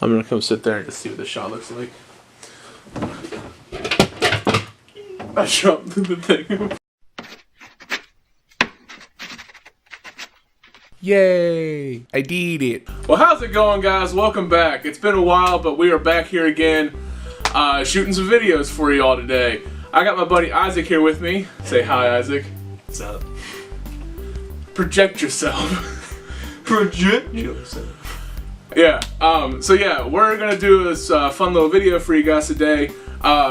I'm gonna come sit there and just see what the shot looks like. I dropped the thing. Yay! I did it. Well, how's it going, guys? Welcome back. It's been a while, but we are back here again, shooting some videos for you all today. I got my buddy Isaac here with me. Say hi, Isaac. What's up? Project yourself. Project yourself. Yeah, so yeah, we're gonna do this fun little video for you guys today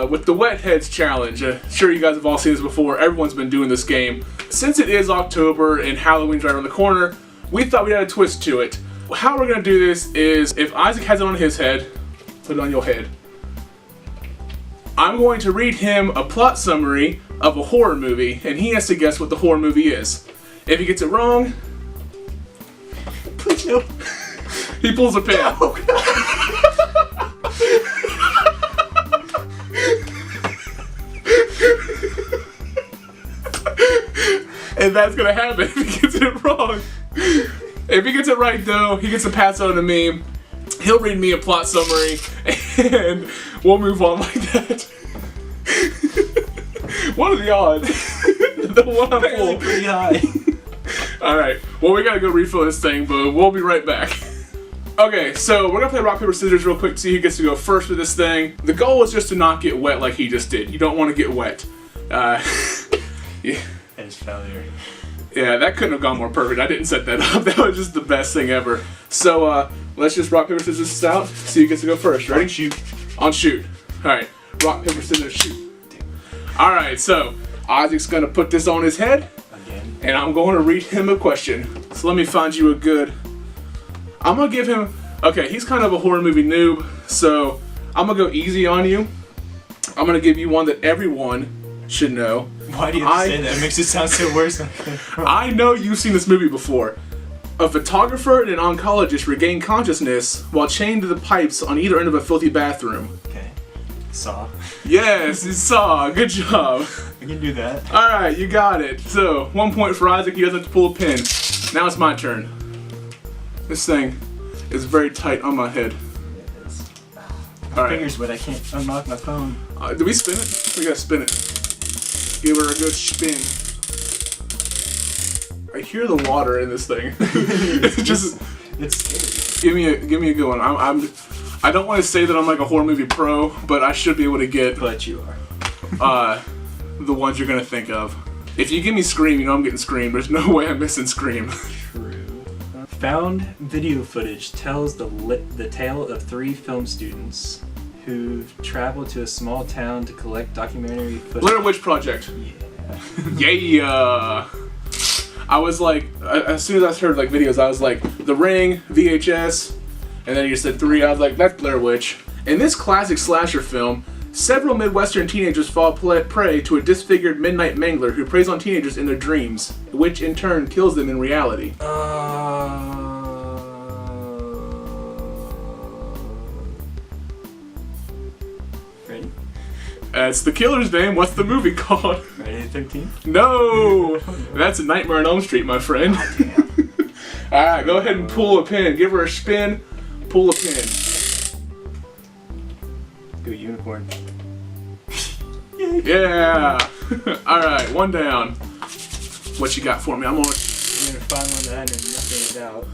with the Wet Heads Challenge. Sure, you guys have all seen this before. Everyone's been doing this game. Since it is October and Halloween's right around the corner, we thought we'd add a twist to it. How we're gonna do this is, if Isaac has it on his head, put it on your head. I'm going to read him a plot summary of a horror movie, and he has to guess what the horror movie is. If he gets it wrong, Please no. he pulls a pin. No. And that's gonna happen if he gets it wrong. If he gets it right, though, he gets to pass on to me. He'll read me a plot summary, and we'll move on like that. What are the odds? The one I'm Apparently full. pretty high. Alright, well, we gotta go refill this thing, but we'll be right back. Okay, so we're gonna play rock, paper, scissors real quick to see who gets to go first with this thing. The goal is just to not get wet like he just did. You don't want to get wet. Yeah. That is failure. Yeah, that couldn't have gone more perfect. I didn't set that up. That was just the best thing ever. So, let's just rock, paper, scissors this out. See who gets to go first. Ready? On shoot. On shoot. Alright, rock, paper, scissors, shoot. Alright, so Isaac's gonna put this on his head. Again. And I'm going to read him a question. So let me find you a good... I'm going to give him... Okay, he's kind of a horror movie noob, so I'm going to go easy on you. I'm going to give you one that everyone should know. Why do you have to say that? It makes it sound so worse. I know you've seen this movie before. A photographer and an oncologist regain consciousness while chained to the pipes on either end of a filthy bathroom. Okay. Saw. Yes, you saw. Good job. I can do that. Alright, you got it. So, 1 point for Isaac. He doesn't have to pull a pin. Now it's my turn. This thing is very tight on my head. My Alright. fingers wet. I can't unlock my phone. Do we spin it? We gotta spin it. Give her a good spin. I hear the water in this thing. It's scary. Give me a good one. I don't want to say that I'm like a horror movie pro, but I should be able to get But you are. the ones you're gonna think of. If you give me Scream, you know I'm getting Scream. There's no way I'm missing Scream. True. Found video footage tells the tale of 3 film students who travel to a small town to collect documentary footage. Blair Witch Project. Yeah. Yeah. I was like, as soon as I heard like videos, I was like, The Ring, VHS, and then you said 3. I was like, that's Blair Witch. In this classic slasher film, several Midwestern teenagers fall prey to a disfigured midnight mangler who preys on teenagers in their dreams, which in turn kills them in reality. Ready? That's the killer's name. What's the movie called? Friday the 13th? No! That's a Nightmare on Elm Street, my friend. Alright, go ahead and pull a pin. Give her a spin. Pull a pin. Go unicorn. Yeah! Alright, 1 down. What you got for me? I'm gonna find one that I know nothing about.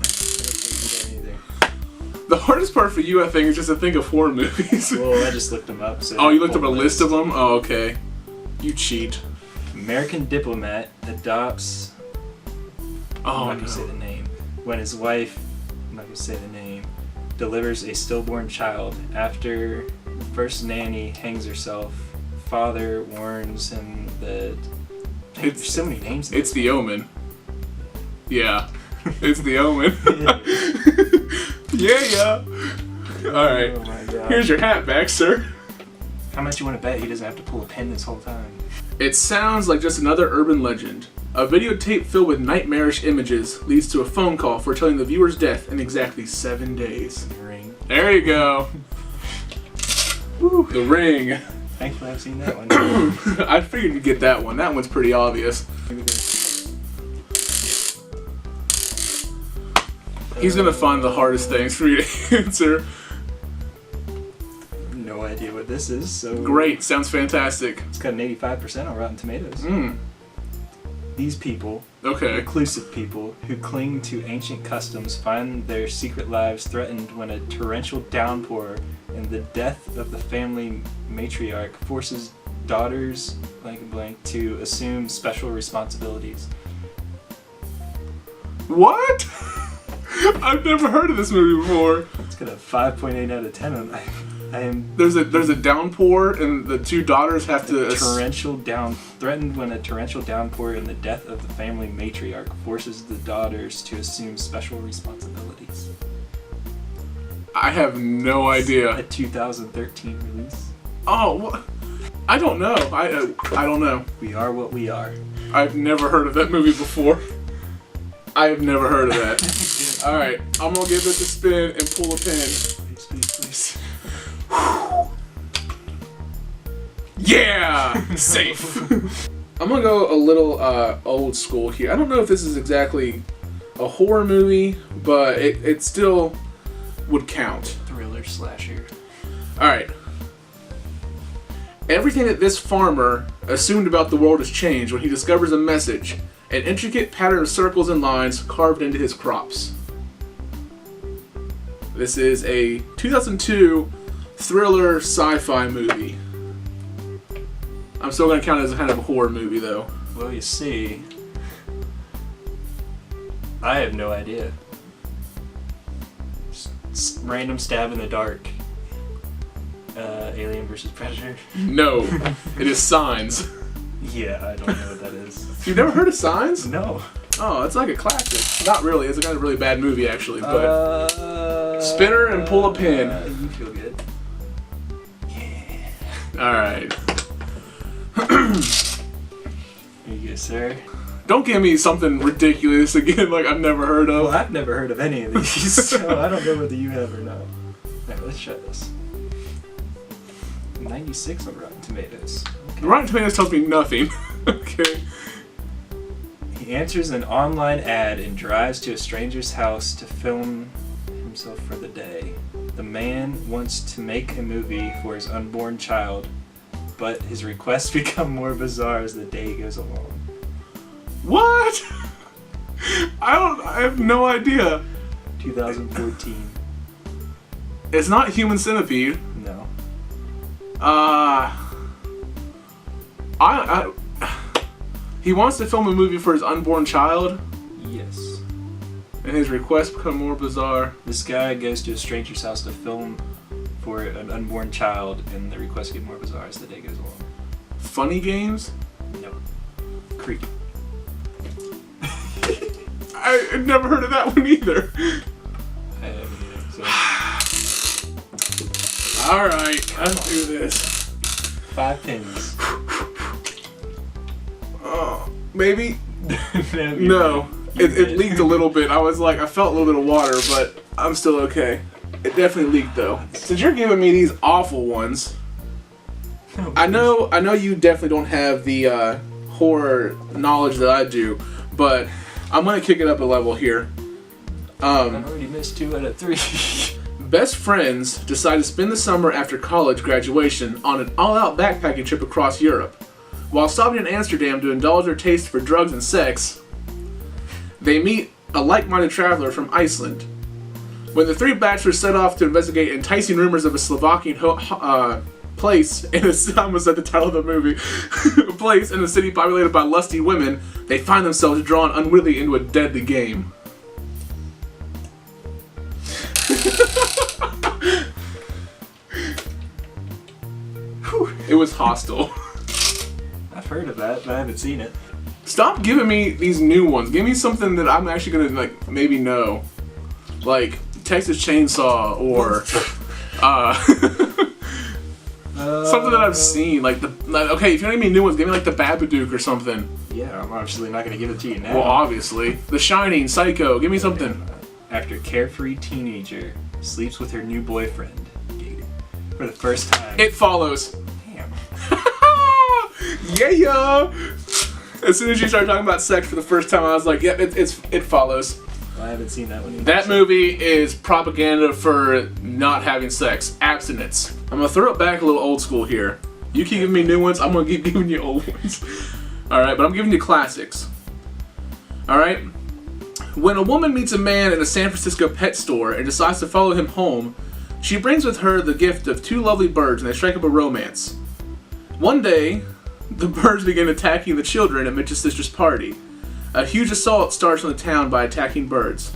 The hardest part for you, I think, is just to think of horror movies. Well, I just looked them up. So oh, you looked up a list of them? Oh, okay. You cheat. American diplomat adopts. Oh, I'm not no. gonna say the name. When his wife, I'm not gonna say the name, delivers a stillborn child after first nanny hangs herself. Father warns him that. There's so many names. It's The Omen. Yeah. It's The Omen. Yeah. Alright. Oh my God. Here's your hat back, sir. How much you want to bet he doesn't have to pull a pin this whole time? It sounds like just another urban legend. A videotape filled with nightmarish images leads to a phone call foretelling the viewer's death in exactly 7 days. The Ring. There you go. Woo. The Ring. Thankfully, I've seen that one. I figured you'd get that one. That one's pretty obvious. He's gonna find the hardest things for you to answer. idea what this is, so... Great, sounds fantastic. It's got an 85% on Rotten Tomatoes. These people, reclusive people, who cling to ancient customs, find their secret lives threatened when a torrential downpour and the death of the family matriarch forces daughters, blank and blank, to assume special responsibilities. What? I've never heard of this movie before. It's got a 5.8 out of 10 on There's a downpour and the two daughters have to... Threatened when a torrential downpour and the death of the family matriarch forces the daughters to assume special responsibilities. I have no idea. A 2013 release. Oh, I don't know. I don't know. We are what we are. I've never heard of that movie before. I have never heard of that. Alright, I'm gonna give this a spin and pull a pin. Please. Yeah! Safe. I'm gonna go a little old school here. I don't know if this is exactly a horror movie, but it still would count. Thriller slasher. Alright. Everything that this farmer assumed about the world has changed when he discovers a message, an intricate pattern of circles and lines carved into his crops. This is a 2002 thriller sci-fi movie. I'm still going to count it as a kind of a horror movie, though. Well, you see, I have no idea. Random stab in the dark. Alien versus Predator. No, it is Signs. Yeah, I don't know what that is. You've never heard of Signs? No. Oh, it's like a classic. Not really. It's a kind of really bad movie, actually. But spinner and pull a pin. You feel good. Yeah. All right. Here you go, sir. Don't give me something ridiculous again, like I've never heard of. Well, I've never heard of any of these, so I don't know whether you have or not. Alright, let's try this. 96 on Rotten Tomatoes. Okay. Rotten Tomatoes tells me nothing. Okay. He answers an online ad and drives to a stranger's house to film himself for the day. The man wants to make a movie for his unborn child, but his requests become more bizarre as the day goes along. What? I have no idea. 2014. It's not Human Centipede. No. He wants to film a movie for his unborn child. Yes. And his requests become more bizarre. This guy goes to a stranger's house to film for an unborn child, and the requests get more bizarre as the day goes along. Funny Games? No. Creep. I've never heard of that one either. I haven't either, so. Alright, let's do this. 5 pins. Oh, maybe? No. It leaked a little bit. I felt a little bit of water, but I'm still okay. It definitely leaked though. Since you're giving me these awful ones, I know you definitely don't have the horror knowledge that I do, but I'm gonna kick it up a level here. I already missed 2 out of 3. Best friends decide to spend the summer after college graduation on an all-out backpacking trip across Europe. While stopping in Amsterdam to indulge their taste for drugs and sex, they meet a like-minded traveler from Iceland. When the 3 bachelors set off to investigate enticing rumors of a Slovakian place in a, I almost said the title of the movie, a place in a city populated by lusty women, they find themselves drawn unwittingly into a deadly game. It was Hostel. I've heard of that, but I haven't seen it. Stop giving me these new ones. Give me something that I'm actually gonna like maybe know, like Texas Chainsaw or something that I've seen. Okay, if you don't give me new ones, give me like the Babadook or something. Yeah, I'm obviously not gonna give it to you now. Well, obviously, The Shining, Psycho. Give me something. After carefree teenager sleeps with her new boyfriend for the first time. It Follows. Damn. Yeah. As soon as you started talking about sex for the first time, I was like, yep, it follows. I haven't seen that one either. That movie is propaganda for not having sex. Abstinence. I'm going to throw it back a little old school here. You keep giving me new ones, I'm going to keep giving you old ones. Alright, but I'm giving you classics. Alright? When a woman meets a man in a San Francisco pet store and decides to follow him home, she brings with her the gift of 2 lovely birds and they strike up a romance. One day, the birds begin attacking the children at Mitch's sister's party. A huge assault starts on the town by attacking birds.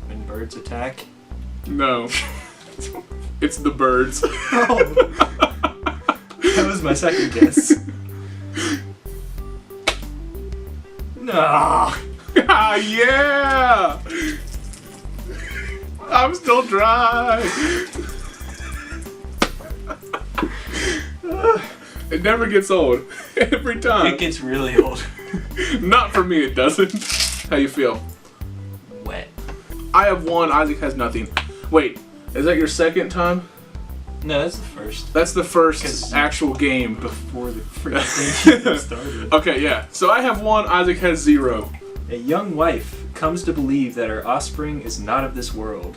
When birds attack? No. It's the birds. Oh. That was my second guess. No. Ah, yeah! I'm still dry. It never gets old. Every time. It gets really old. Not for me, it doesn't. How you feel? Wet. I have one. Isaac has nothing. Wait, is that your second time? No, that's the first. That's the first actual game. Before the freaking game started. Okay, yeah. So I have 1. Isaac has 0. A young wife comes to believe that her offspring is not of this world.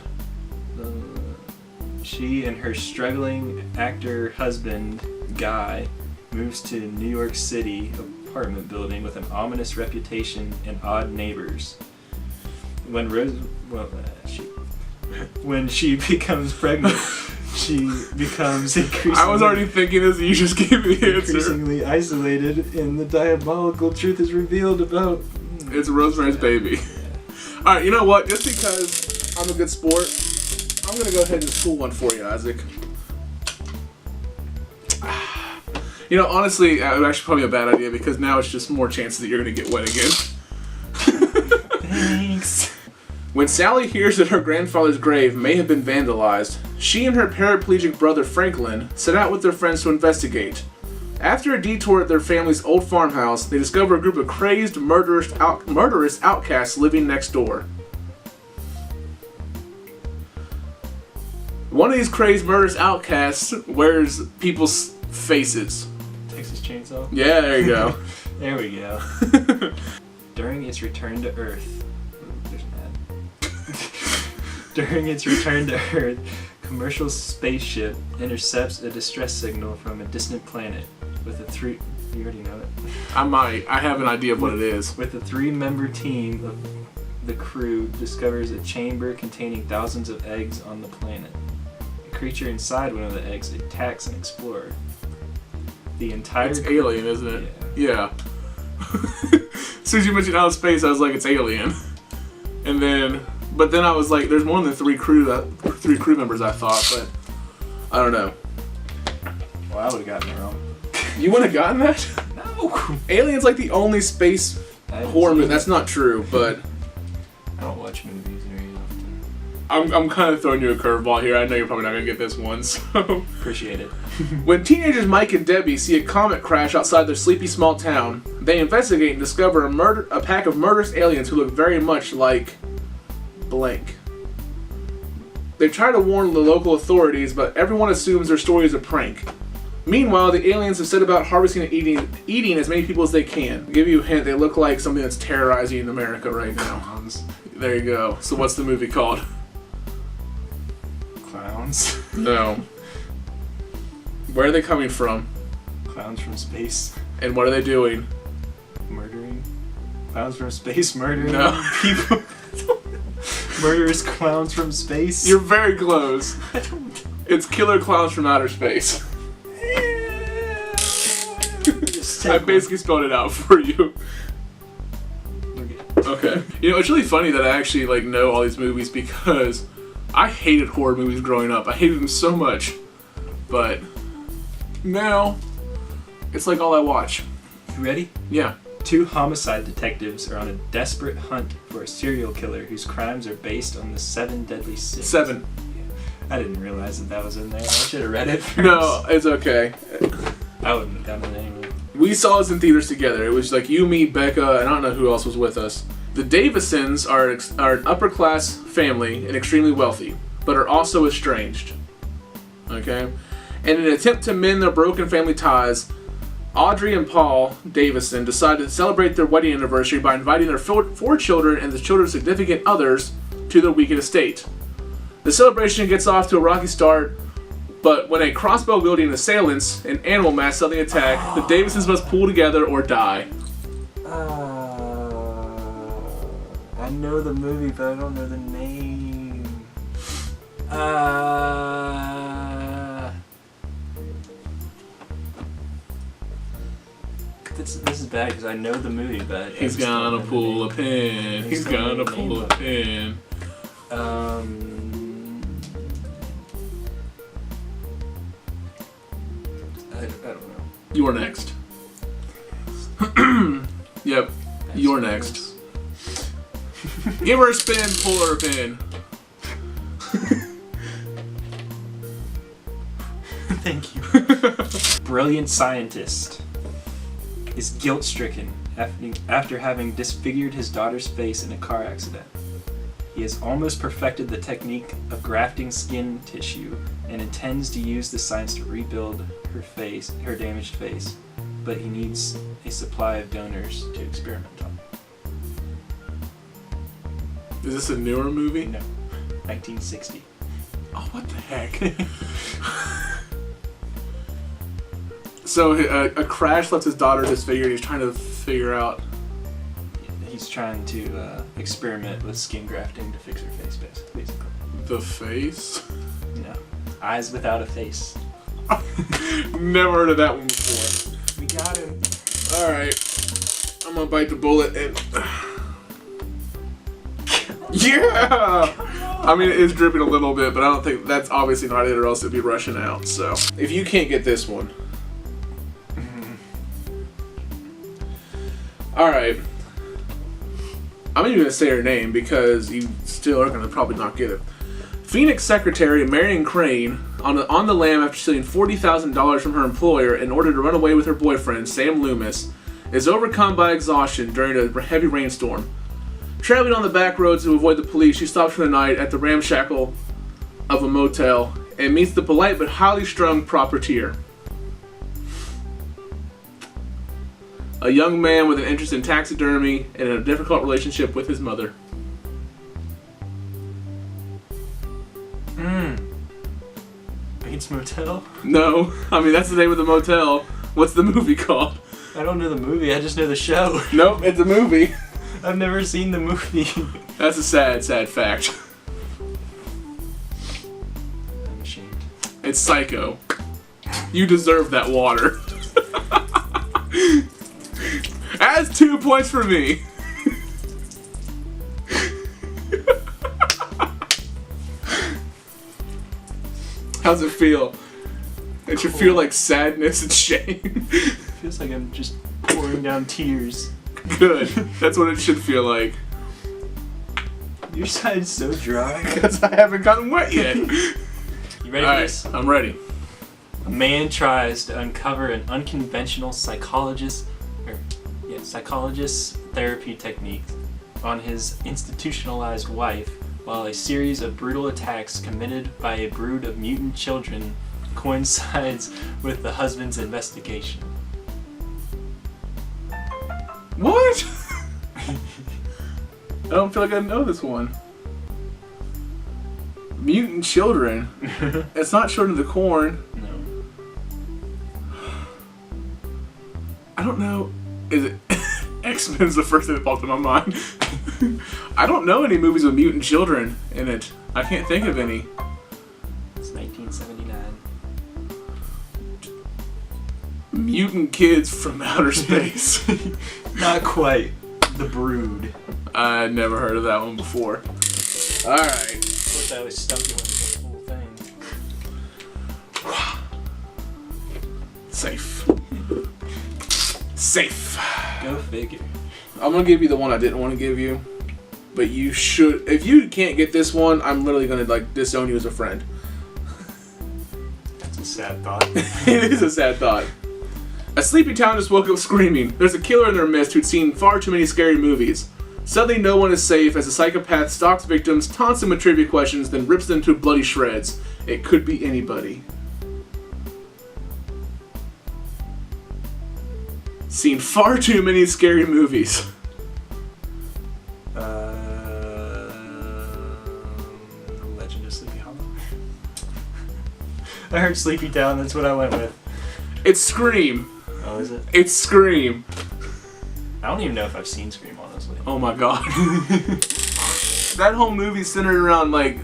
She and her struggling actor husband, Guy, moves to New York City apartment building with an ominous reputation and odd neighbors. When when she becomes pregnant, she becomes increasingly... I was already thinking this, you just gave me the answer. Increasingly isolated, and the diabolical truth is revealed about... It's Rosemary's Baby. Alright, you know what? Just because I'm a good sport, I'm going to go ahead and pull one for you, Isaac. You know, honestly, it was actually probably a bad idea because now it's just more chances that you're going to get wet again. Thanks. When Sally hears that her grandfather's grave may have been vandalized, she and her paraplegic brother Franklin set out with their friends to investigate. After a detour at their family's old farmhouse, they discover a group of crazed, murderous outcasts living next door. One of these crazed, murderous outcasts wears people's faces. Texas Chainsaw? Yeah, there you go. There we go. During its return to Earth... There's an ad. During its return to Earth, commercial spaceship intercepts a distress signal from a distant planet with a You already know it. I might. I have an idea of what it is. With a 3-member team of the crew discovers a chamber containing thousands of eggs on the planet. A creature inside one of the eggs attacks an explorer. The entire... It's Alien, isn't it? Yeah. As soon as you mentioned outer space, I was like, it's Alien. And then... But then I was like, there's more than 3 crew members, I thought, but... I don't know. Well, I would have gotten it wrong. You wouldn't have gotten that? No! Alien's like the only space horror movie. That's not true, but... I don't watch movies very often. I'm kind of throwing you a curveball here. I know you're probably not going to get this one, so... Appreciate it. When teenagers Mike and Debbie see a comet crash outside their sleepy small town, they investigate and discover a pack of murderous aliens who look very much like... blank. They try to warn the local authorities, but everyone assumes their story is a prank. Meanwhile, the aliens have set about harvesting and eating as many people as they can. I'll give you a hint, they look like something that's terrorizing America right now. Clowns. There you go. So what's the movie called? Clowns. No. Where are they coming from? Clowns from space. And what are they doing? Murdering. Clowns from space murdering No. people. Murderous clowns from space. You're very close. It's Killer Clowns from Outer Space. I basically spelled it out for you. Okay. You know, it's really funny that I actually know all these movies because I hated horror movies growing up. I hated them so much. But now it's like all I watch. You ready? Yeah. 2 homicide detectives are on a desperate hunt for a serial killer whose crimes are based on the 7 deadly sins. 7. I didn't realize that was in there. I should have read it first. No, it's okay. I wouldn't have done it anyway. We saw this in theaters together. It was like you, me, Becca, and I don't know who else was with us. The Davisons are an upper-class family and extremely wealthy, but are also estranged. Okay? In an attempt to mend their broken family ties, Audrey and Paul Davison decided to celebrate their wedding anniversary by inviting their four children and the children's significant others to their weekend estate. The celebration gets off to a rocky start, but when a crossbow-wielding assailants and animal mass suddenly attack, the Davisons must pull together or die. I know the movie, but I don't know the name. This is bad because I know the movie, but He's gonna pull a pin. He's gonna pull a pin. I don't know. You're next. Yep, you're next. Give her a spin, pull her a pin. Thank you. Brilliant scientist is guilt-stricken after having disfigured his daughter's face in a car accident. He has almost perfected the technique of grafting skin tissue and intends to use the science to rebuild her damaged face, but he needs a supply of donors to experiment on. Is this a newer movie? No, 1960. Oh, what the heck? So a crash left his daughter disfigured. He's trying to figure out. He's trying to experiment with skin grafting to fix her face, basically. The face? No, eyes without a face. Never heard of that one before. We got him. All right, I'm gonna bite the bullet and. Yeah! I mean, it is dripping a little bit, but I don't think that's obviously not it, or else it'd be rushing out. So, if you can't get this one. Alright. I'm even going to say her name because you still are going to probably not get it. Phoenix secretary Marion Crane, on the lam after stealing $40,000 from her employer in order to run away with her boyfriend, Sam Loomis, is overcome by exhaustion during a heavy rainstorm. Traveling on the back roads to avoid the police, she stops for the night at the ramshackle of a motel and meets the polite but highly strung proprietor. A young man with an interest in taxidermy and a difficult relationship with his mother. Bates Motel? No, I mean that's the name of the motel. What's the movie called? I don't know the movie, I just know the show. Nope, it's a movie. I've never seen the movie. That's a sad, sad fact. I'm ashamed. It's Psycho. You deserve that water. That's 2 points for me. How's it feel? It should feel like sadness and shame. Feels like I'm just pouring down tears. Good. That's what it should feel like. Your side's so dry. Because I haven't gotten wet yet. You ready for this? I'm ready. A man tries to uncover an unconventional psychologist therapy technique on his institutionalized wife while a series of brutal attacks committed by a brood of mutant children coincides with the husband's investigation. What? I don't feel like I know this one. Mutant children. It's not Children of the Corn. No. I don't know. Is it X-Men's the first thing that popped in my mind? I don't know any movies with mutant children in it. I can't think of any. It's 1979. Mutant kids from outer space. Not quite. The Brood. I never heard of that one before. Alright. Of course, I always stuck you into the whole thing. Safe. Safe. Go figure. I'm gonna give you the one I didn't want to give you, but you should. If you can't get this one, I'm literally gonna disown you as a friend. That's a sad thought. It is a sad thought. A sleepy town just woke up screaming. There's a killer in their midst who'd seen far too many scary movies. Suddenly, no one is safe as a psychopath stalks victims, taunts them with trivia questions, then rips them to bloody shreds. It could be anybody. Seen far too many scary movies. Legend of Sleepy Hollow. I heard Sleepy Town, that's what I went with. It's Scream. Oh, is it? It's Scream. I don't even know if I've seen Scream, honestly. Oh my god. That whole movie's centered around, like,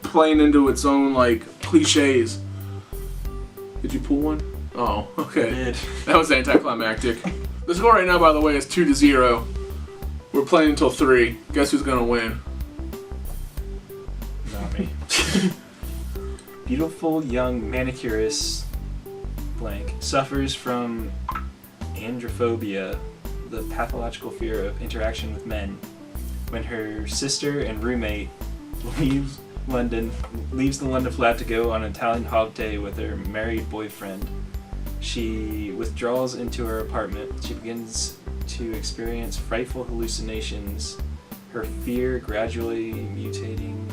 playing into its own, like, cliches. Did you pull one? Oh, okay. I did. That was anticlimactic. The score right now, by the way, is 2-0. We're playing until 3. Guess who's gonna win? Not me. Beautiful young manicurist blank suffers from androphobia, the pathological fear of interaction with men. When her sister and roommate leaves the London flat to go on an Italian holiday with her married boyfriend, she withdraws into her apartment. She begins to experience frightful hallucinations, her fear gradually mutating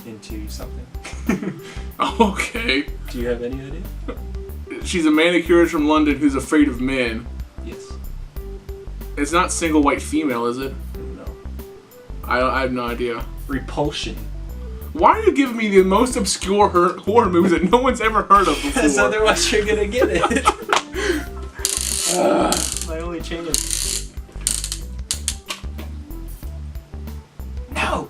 into something. Okay. Do you have any idea? She's a manicurist from London who's afraid of men. Yes. It's not single white female, is it? No. I have no idea. Repulsion. Why are you giving me the most obscure horror movies that no one's ever heard of before? Because otherwise you're gonna get it. My only chain of... No!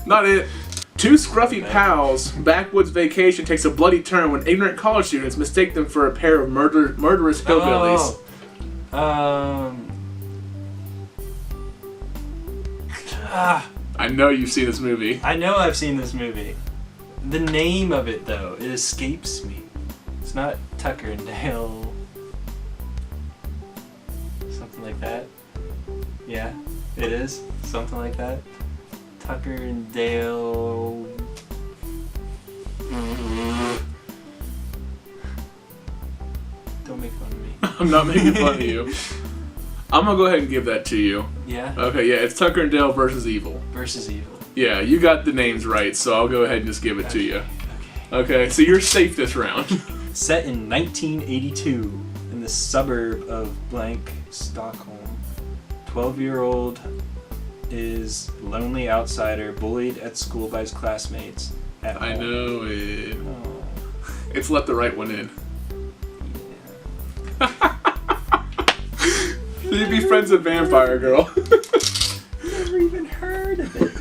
Not it. Two scruffy pals' backwoods vacation takes a bloody turn when ignorant college students mistake them for a pair of murderous hillbillies. I know you've seen this movie. I know I've seen this movie. The name of it, though, it escapes me. It's not Tucker and Dale. Something like that. Yeah, it is. Something like that. Tucker and Dale. Don't make fun of me. I'm not making fun of you. I'm gonna go ahead and give that to you. Yeah? Okay, yeah, it's Tucker and Dale versus Evil. Versus Evil. Yeah, you got the names right, so I'll go ahead and just give it to you. Okay, so you're safe this round. Set in 1982 in the suburb of blank, Stockholm. 12-year-old is lonely outsider, bullied at school by his classmates. I know it. Oh. It's Let the Right One In. Yeah. You'd be friends with Vampire Girl. Never even heard of it.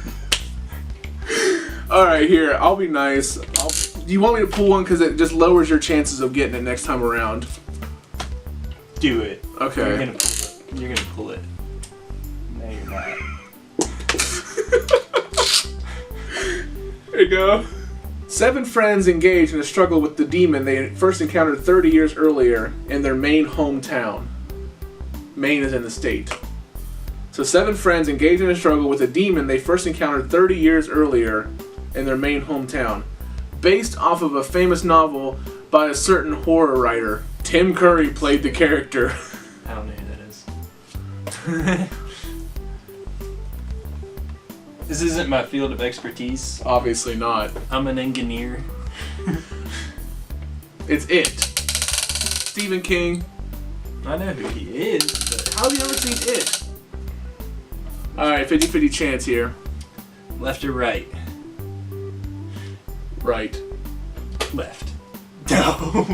Alright, here, I'll be nice. Do you want me to pull one because it just lowers your chances of getting it next time around? Do it. Okay. You're gonna pull it. You're gonna pull it. No, you're not. There you go. 7 friends engage in a struggle with the demon they first encountered 30 years earlier in their Maine hometown. Maine is in the state. So 7 friends engage in a struggle with a demon they first encountered 30 years earlier in their Maine hometown. Based off of a famous novel by a certain horror writer. Tim Curry played the character. I don't know who that is. This isn't my field of expertise. Obviously not. I'm an engineer. It's It. Stephen King. I know who he is, but How have you never seen It? Alright, 50-50 chance here. left or right? Right. Left. No.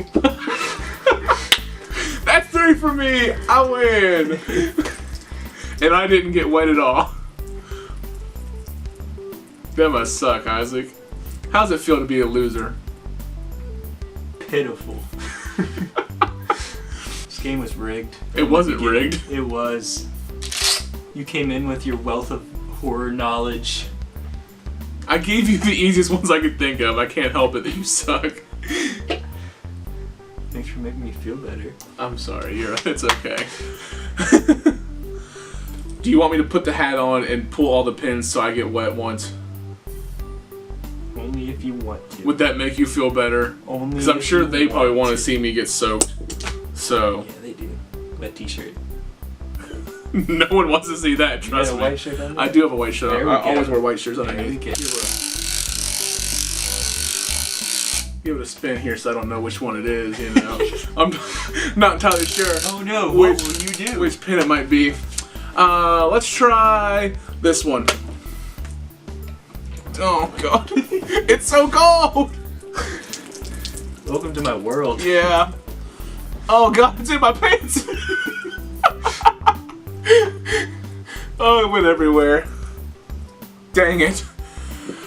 That's 3 for me! I win! And I didn't get wet at all. That must suck, Isaac. How's it feel to be a loser? Pitiful. This game was rigged. It wasn't rigged. It was. You came in with your wealth of horror knowledge. I gave you the easiest ones I could think of. I can't help it that you suck. Thanks for making me feel better. I'm sorry, it's okay. Do you want me to put the hat on and pull all the pins so I get wet once? Only if you want to. Would that make you feel better? Only Because I'm if sure you they probably want to to see me get soaked. So. Yeah, they do. Wet t-shirt. No one wants to see that, trust You me. got a white shirt on? I do have a white shirt There on. we I go. always wear white shirts There we underneath. go. give it a spin here so I don't know which one it is, you know. I'm not entirely sure. Oh no, what will you do? Which pin it might be. Let's try this one. Oh god. It's so cold! Welcome to my world. Yeah. Oh god, it's in my pants! Oh, it went everywhere. Dang it.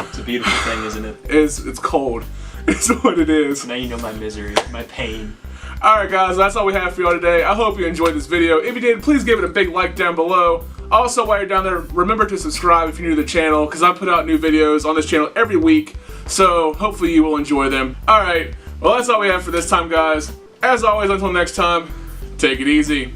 It's a beautiful thing, isn't it? It's cold. It's what it is. Now you know my misery, my pain. Alright guys, that's all we have for y'all today. I hope you enjoyed this video. If you did, please give it a big like down below. Also, while you're down there, remember to subscribe if you're new to the channel, because I put out new videos on this channel every week, so hopefully you will enjoy them. Alright, well that's all we have for this time, guys. As always, until next time, take it easy.